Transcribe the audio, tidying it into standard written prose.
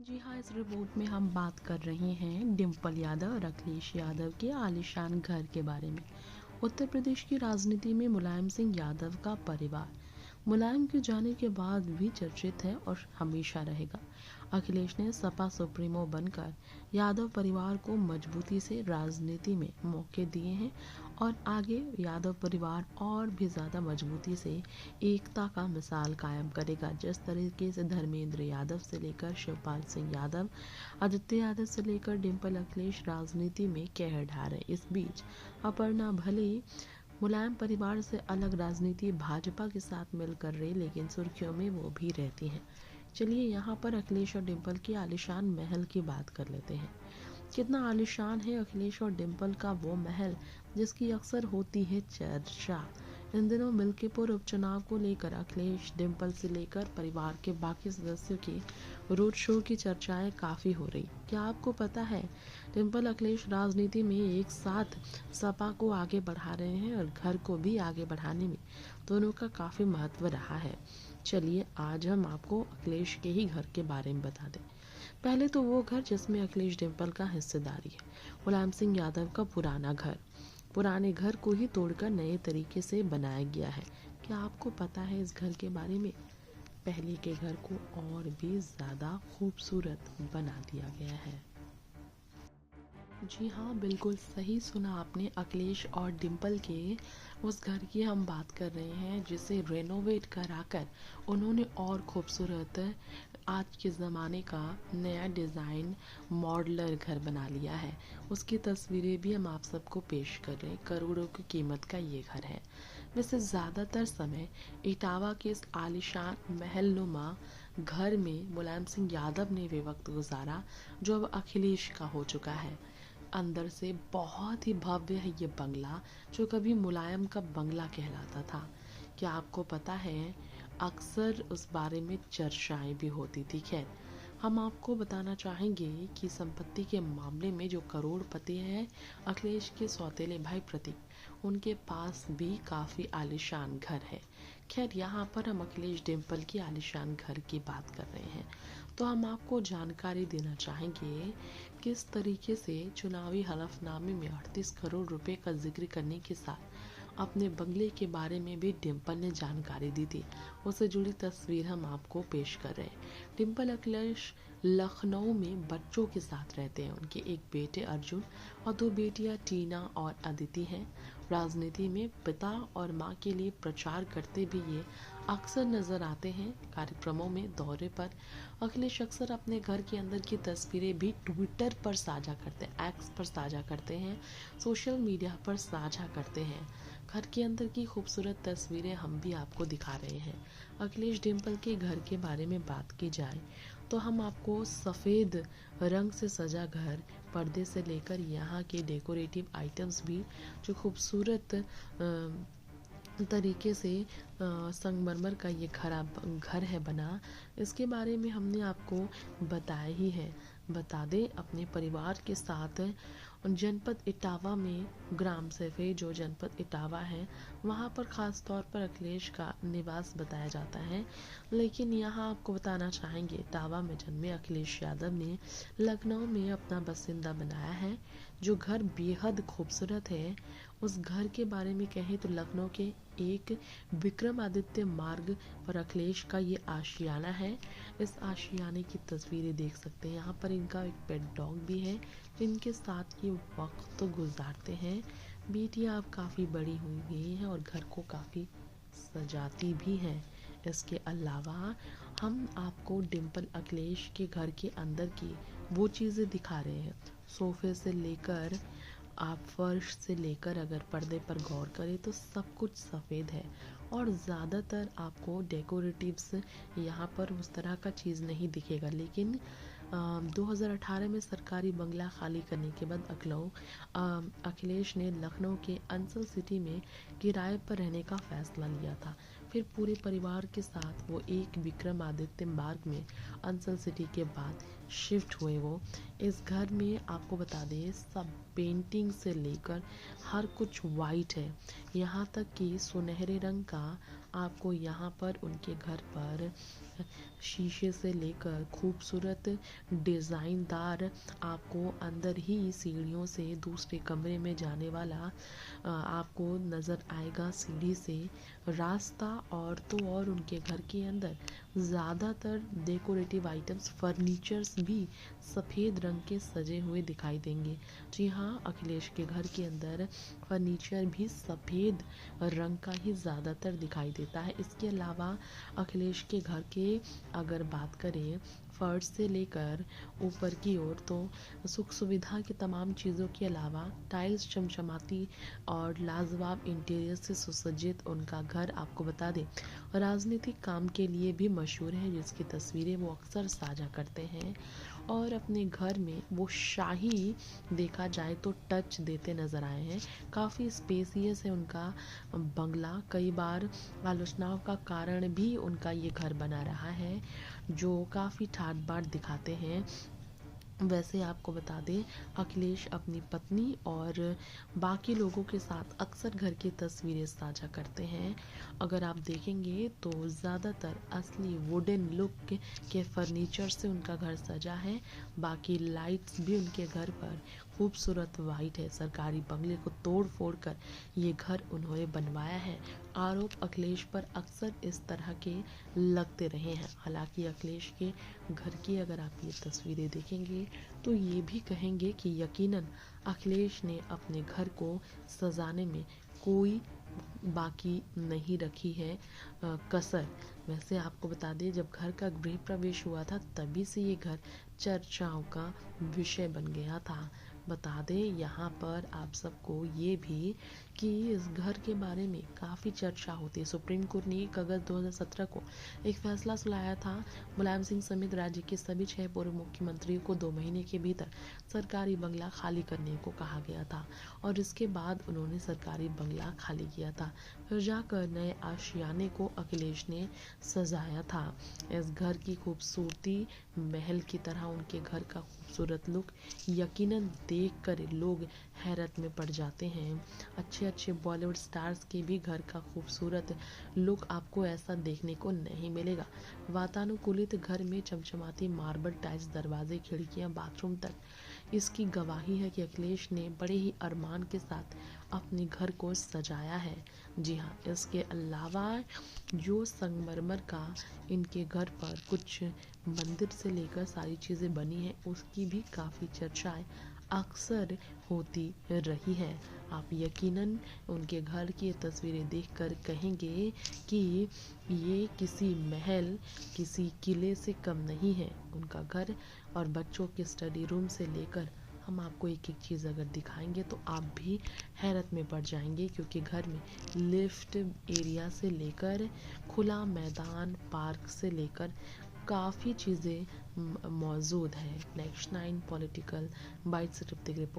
जी हाँ, इस रिपोर्ट में हम बात कर रहे हैं डिम्पल यादव और अखिलेश यादव के आलीशान घर के बारे में। उत्तर प्रदेश की राजनीति में मुलायम सिंह यादव का परिवार मुलायम के जाने के बाद भी चर्चित है और हमेशा रहेगा। अखिलेश ने सपा सुप्रीमो बनकर यादव परिवार को मजबूती से राजनीति में मौके दिए हैं और आगे यादव परिवार और भी ज़्यादा मजबूती से एकता का मिसाल कायम करेगा। जिस तरीके से धर्मेंद्र यादव से लेकर शिवपाल सिंह यादव, आदित्य यादव से लेकर डिम्पल अखिलेश राजनीति में कहर ढा रहे। इस बीच अपर्णा भले मुलायम परिवार से अलग राजनीति भाजपा के साथ मिलकर रहे, लेकिन सुर्खियों में वो भी रहती हैं। चलिए यहाँ पर अखिलेश और डिम्पल के आलीशान महल की बात कर लेते हैं। कितना आलीशान है अखिलेश और डिम्पल का वो महल जिसकी अक्सर होती है चर्चा। इन दिनों मिल्कीपुर उपचुनाव को लेकर अखिलेश, डिम्पल से लेकर परिवार के बाकी सदस्यों की रोड शो की चर्चाएं काफ़ी हो रही। क्या आपको पता है डिम्पल अखिलेश राजनीति में एक साथ सपा को आगे बढ़ा रहे हैं और घर को भी आगे बढ़ाने में दोनों का काफ़ी महत्व रहा है। चलिए आज हम आपको अखिलेश के ही घर के बारे में बता दें। पहले तो वो घर जिसमें अखिलेश डिम्पल का हिस्सेदारी है, मुलायम सिंह यादव का पुराना घर। पुराने घर को ही तोड़कर नए तरीके से बनाया गया है। क्या आपको पता है इस घर के बारे में? पहले के घर को और भी ज़्यादा खूबसूरत बना दिया गया है। जी हाँ, बिल्कुल सही सुना आपने। अखिलेश और डिम्पल के उस घर की हम बात कर रहे हैं जिसे रेनोवेट कराकर उन्होंने और खूबसूरत आज के ज़माने का नया डिज़ाइन मॉडलर घर बना लिया है। उसकी तस्वीरें भी हम आप सबको पेश कर रहे हैं। करोड़ों की कीमत का ये घर है। वैसे ज़्यादातर समय इटावा के इस आलीशान महलनुमा घर में मुलायम सिंह यादव ने वे वक्त गुजारा जो अब अखिलेश का हो चुका है। अंदर से बहुत ही भव्य है ये बंगला, जो कभी मुलायम का बंगला कहलाता था। क्या आपको पता है अक्सर उस बारे में चर्चाएं भी होती थी। खैर, हम आपको बताना चाहेंगे कि संपत्ति के मामले में जो करोड़पति हैं अखिलेश के सौतेले भाई प्रतीक, उनके पास भी काफ़ी आलीशान घर है। खैर, यहाँ पर हम अखिलेश डिम्पल की आलीशान घर की बात कर रहे हैं, तो हम आपको जानकारी देना चाहेंगे किस तरीके से चुनावी हलफनामे में 38 करोड़ रुपए का जिक्र करने के साथ अपने बंगले के बारे में भी डिम्पल ने जानकारी दी थी। उससे जुड़ी तस्वीर हम आपको पेश कर रहे हैं। डिम्पल अखिलेश लखनऊ में बच्चों के साथ रहते हैं। उनके एक बेटे अर्जुन और दो बेटियां टीना और अदिति हैं। राजनीति में पिता और मां के लिए प्रचार करते भी ये अक्सर नजर आते हैं। कार्यक्रमों में दौरे पर अखिलेश अक्सर अपने घर के अंदर की तस्वीरें भी ट्विटर पर साझा करते हैं, एक्स पर साझा करते हैं, सोशल मीडिया पर साझा करते हैं। घर के अंदर की खूबसूरत तस्वीरें हम भी आपको दिखा रहे हैं। अखिलेश डिम्पल के घर के बारे में बात की जाए तो हम आपको सफ़ेद रंग से सजा घर, पर्दे से लेकर यहाँ के डेकोरेटिव आइटम्स भी जो खूबसूरत तरीके से संगमरमर का ये घर है बना, इसके बारे में हमने आपको बताया ही है। बता दें, अपने परिवार के साथ जनपद इटावा में ग्राम सैफे जो जनपद इटावा है वहाँ पर ख़ास तौर पर अखिलेश का निवास बताया जाता है। लेकिन यहाँ आपको बताना चाहेंगे इटावा में जन्मे अखिलेश यादव ने लखनऊ में अपना बसिंदा बनाया है। जो घर बेहद खूबसूरत है, उस घर के बारे में कहें तो लखनऊ के एक विक्रमादित्य मार्ग पर अखिलेश का ये आशियाना है। इस आशियाने की तस्वीरें देख सकते हैं। यहाँ पर इनका एक पेट डॉग भी है जिनके साथ ये वक्त तो गुजारते हैं। बेटियाँ अब काफ़ी बड़ी हुई गई हैं और घर को काफ़ी सजाती भी हैं। इसके अलावा हम आपको डिम्पल अखिलेश के घर के अंदर की वो चीज़ें दिखा रहे हैं। सोफे से लेकर आप फर्श से लेकर अगर पर्दे पर गौर करें तो सब कुछ सफ़ेद है और ज़्यादातर आपको डेकोरेटिव्स यहाँ पर उस तरह का चीज़ नहीं दिखेगा। लेकिन 2018 में सरकारी बंगला खाली करने के बाद अखिलेश ने लखनऊ के अंसल सिटी में किराए पर रहने का फैसला लिया था। फिर पूरे परिवार के साथ वो एक विक्रमादित्य मार्ग में अंसल सिटी के बाद शिफ्ट हुए। वो इस घर में आपको बता दें सब पेंटिंग से लेकर हर कुछ वाइट है, यहाँ तक कि सुनहरे रंग का आपको यहाँ पर उनके घर पर शीशे से लेकर खूबसूरत डिज़ाइनदार आपको अंदर ही सीढ़ियों से दूसरे कमरे में जाने वाला आपको नज़र आएगा। सीढ़ी से रास्ता और तो और उनके घर के अंदर ज़्यादातर डेकोरेटिव आइटम्स फर्नीचर्स भी सफ़ेद रंग के सजे हुए दिखाई देंगे। जी हाँ, अखिलेश के घर के अंदर फर्नीचर भी सफ़ेद रंग का ही ज़्यादातर दिखाई देता है। इसके अलावा अखिलेश के घर के अगर बात करें फर्श से लेकर ऊपर की ओर, तो सुख सुविधा की तमाम चीज़ों के अलावा टाइल्स चमचमाती और लाजवाब इंटीरियर से सुसज्जित उनका घर आपको बता दें राजनीतिक काम के लिए भी मशहूर है, जिसकी तस्वीरें वो अक्सर साझा करते हैं और अपने घर में वो शाही देखा जाए तो टच देते नज़र आए हैं। काफ़ी स्पेसियस है उनका बंगला, कई बार आलोचनाओं का कारण भी उनका ये घर बना रहा है जो काफ़ी ठाट बाट दिखाते हैं। वैसे आपको बता दें अखिलेश अपनी पत्नी और बाकी लोगों के साथ अक्सर घर की तस्वीरें साझा करते हैं। अगर आप देखेंगे तो ज़्यादातर असली वुडन लुक के फर्नीचर से उनका घर सजा है। बाकी लाइट्स भी उनके घर पर खूबसूरत वाइट है। सरकारी बंगले को तोड़ फोड़ कर ये घर उन्होंने बनवाया है। आरोप अखिलेश पर अक्सर इस तरह के लगते रहे हैं। हालांकि अखिलेश के घर की अगर आप ये तस्वीरें देखेंगे तो ये भी कहेंगे कि यकीनन अखिलेश ने अपने घर को सजाने में कोई बाकी नहीं रखी है कसर। वैसे आपको बता दें जब घर का गृह प्रवेश हुआ था तभी से ये घर चर्चाओं का विषय बन गया था। बता दें यहाँ पर आप सबको ये भी कि इस घर के बारे में काफ़ी चर्चा होती है। सुप्रीम कोर्ट ने 1 अगस्त 2017 को एक फैसला सुनाया था। मुलायम सिंह समेत राज्य के सभी 6 पूर्व मुख्यमंत्रियों को 2 महीने के भीतर सरकारी बंगला खाली करने को कहा गया था और इसके बाद उन्होंने सरकारी बंगला खाली किया था। फिर जाकर नए आशियाने को अखिलेश ने सजाया था। इस घर की खूबसूरती महल की तरह उनके घर का खूबसूरत लुक यकीनन देखकर लोग हैरत में पड़ जाते हैं। अच्छे बॉलीवुड स्टार्स के भी घर का खूबसूरत लुक आपको ऐसा देखने को नहीं मिलेगा। वातानुकूलित घर में चमचमाती मार्बल टाइल्स, दरवाजे, खिड़कियां, बाथरूम तक इसकी गवाही है कि अखिलेश ने बड़े ही अरमान के साथ अपने घर को सजाया है। जी हाँ, इसके अलावा जो संगमरमर का इनके घर पर कुछ मंदिर से लेकर सारी चीज़ें बनी हैं उसकी भी काफ़ी चर्चाएं अक्सर होती रही है। आप यकीनन उनके घर की तस्वीरें देखकर कहेंगे कि ये किसी महल, किसी किले से कम नहीं है उनका घर। और बच्चों के स्टडी रूम से लेकर हम आपको एक एक चीज़ अगर दिखाएंगे तो आप भी हैरत में पड़ जाएंगे, क्योंकि घर में लिफ्ट एरिया से लेकर खुला मैदान, पार्क से लेकर काफ़ी चीज़ें मौजूद है। नेक्स्ट 9 पॉलिटिकल बाइट से रिपोर्ट।